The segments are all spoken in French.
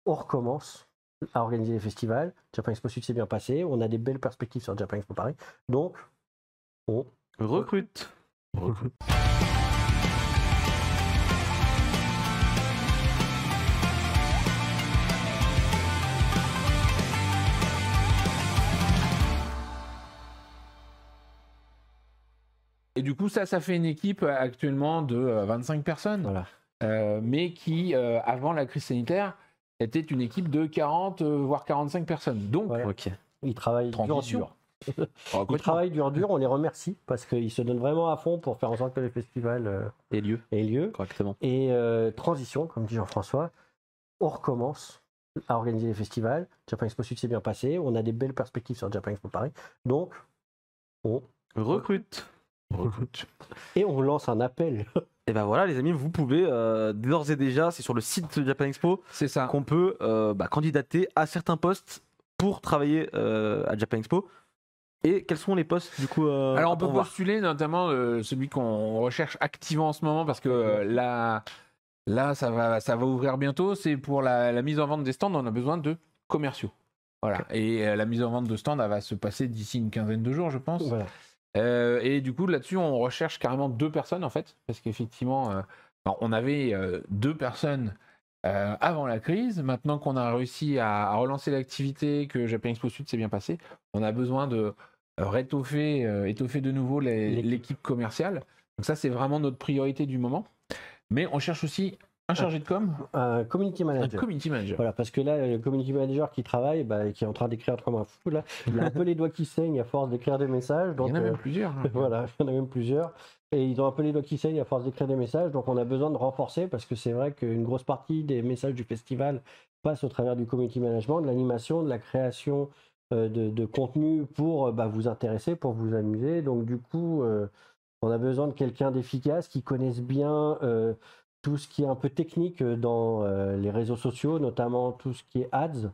on recommence à organiser les festivals. Japan Expo Sud s'est bien passé. On a des belles perspectives sur Japan Expo Paris. Donc, on recrute. Et du coup, ça fait une équipe actuellement de 25 personnes, Voilà. mais qui, avant la crise sanitaire, était une équipe de 40, voire 45 personnes. Donc, Voilà. Ok. Ils travaillent dur. Ils travaillent dur, on les remercie parce qu'ils se donnent vraiment à fond pour faire en sorte que le festival Et lieu. ait lieu. Correctement. Et transition, comme dit Jean-François, on recommence à organiser les festivals. Japan Expo Sud s'est bien passé. On a des belles perspectives sur Japan Expo Paris. Donc, on recrute. Et on lance un appel. Et ben voilà, les amis, vous pouvez d'ores et déjà, c'est sur le site de Japan Expo, c'est ça, qu'on peut candidater à certains postes pour travailler à Japan Expo. Et quels sont les postes du coup Alors on peut postuler notamment celui qu'on recherche activement en ce moment parce que là ça va ouvrir bientôt. C'est pour la mise en vente des stands, on a besoin de commerciaux. Voilà. Okay. Et la mise en vente de stands, elle va se passer d'ici une quinzaine de jours, je pense. Voilà. Et du coup, là-dessus, on recherche carrément 2 personnes en fait, parce qu'effectivement, on avait 2 personnes avant la crise. Maintenant qu'on a réussi à relancer l'activité, que Japan Expo Sud s'est bien passé, on a besoin de étoffer de nouveau l'équipe commerciale. Donc ça, c'est vraiment notre priorité du moment. Mais on cherche aussi un chargé de com, un community manager. Un community manager. Voilà, parce que là, le community manager qui travaille, qui est en train d'écrire comme un fou, là, il a un peu les doigts qui saignent à force d'écrire des messages. Donc, il y en a même plusieurs. Hein. Voilà, il y en a même plusieurs. Et ils ont un peu les doigts qui saignent à force d'écrire des messages. Donc on a besoin de renforcer parce que c'est vrai qu'une grosse partie des messages du festival passe au travers du community management, de l'animation, de la création de contenu pour vous intéresser, pour vous amuser. Donc du coup, on a besoin de quelqu'un d'efficace qui connaisse bien tout ce qui est un peu technique dans les réseaux sociaux, notamment tout ce qui est ads,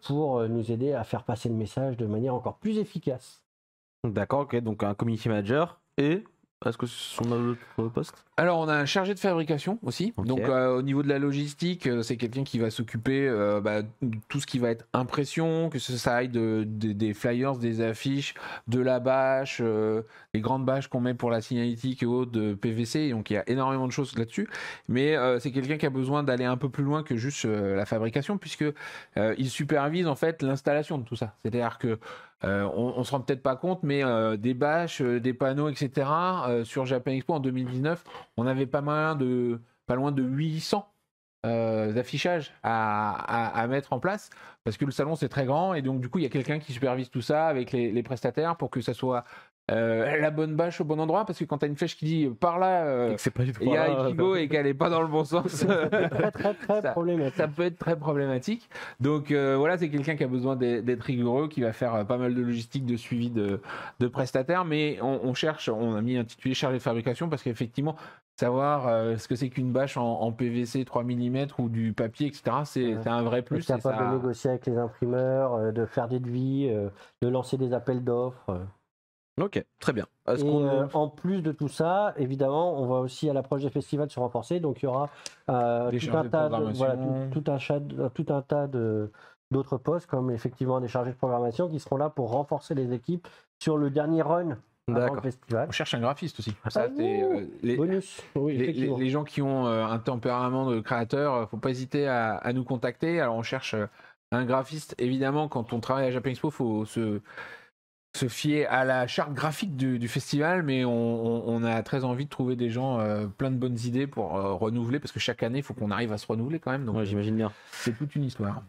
pour nous aider à faire passer le message de manière encore plus efficace. D'accord, ok, donc un community manager et... Est-ce que on a d'autres postes ? Alors, on a un chargé de fabrication aussi. Okay. Donc, au niveau de la logistique, c'est quelqu'un qui va s'occuper de tout ce qui va être impression, que ça aille des flyers, des affiches, de la bâche, les grandes bâches qu'on met pour la signalétique et autres de PVC. Donc, il y a énormément de choses là-dessus. Mais c'est quelqu'un qui a besoin d'aller un peu plus loin que juste la fabrication, puisque il supervise en fait l'installation de tout ça. C'est-à-dire que on se rend peut-être pas compte, mais des bâches, des panneaux, etc. Sur Japan Expo en 2019, on avait pas loin de 800 affichages à mettre en place, parce que le salon c'est très grand, et donc du coup il y a quelqu'un qui supervise tout ça avec les prestataires pour que ça soit la bonne bâche au bon endroit, parce que quand tu as une flèche qui dit par là, il y a Ichigo et qu'elle n'est pas dans le bon sens, très problématique. Ça peut être très problématique. Donc voilà, c'est quelqu'un qui a besoin d'être rigoureux, qui va faire pas mal de logistique, de suivi de prestataires, mais on cherche, on a mis intitulé chargé de fabrication, parce qu'effectivement, savoir ce que c'est qu'une bâche en PVC 3 mm ou du papier, etc., c'est un vrai plus. Être capable de négocier avec les imprimeurs, de faire des devis, de lancer des appels d'offres. Ok, très bien. En plus de tout ça, évidemment, on va aussi à l'approche des festivals se renforcer. Donc il y aura tout un tas d'autres postes, comme effectivement des chargés de programmation, qui seront là pour renforcer les équipes sur le dernier run avant le festival. On cherche un graphiste aussi. Bonus. Oui, les gens qui ont un tempérament de créateur, il ne faut pas hésiter à nous contacter. Alors on cherche un graphiste. Évidemment, quand on travaille à Japan Expo, il faut se fier à la charte graphique du festival, mais on a très envie de trouver des gens plein de bonnes idées pour renouveler, parce que chaque année il faut qu'on arrive à se renouveler quand même. Donc j'imagine bien. C'est toute une histoire.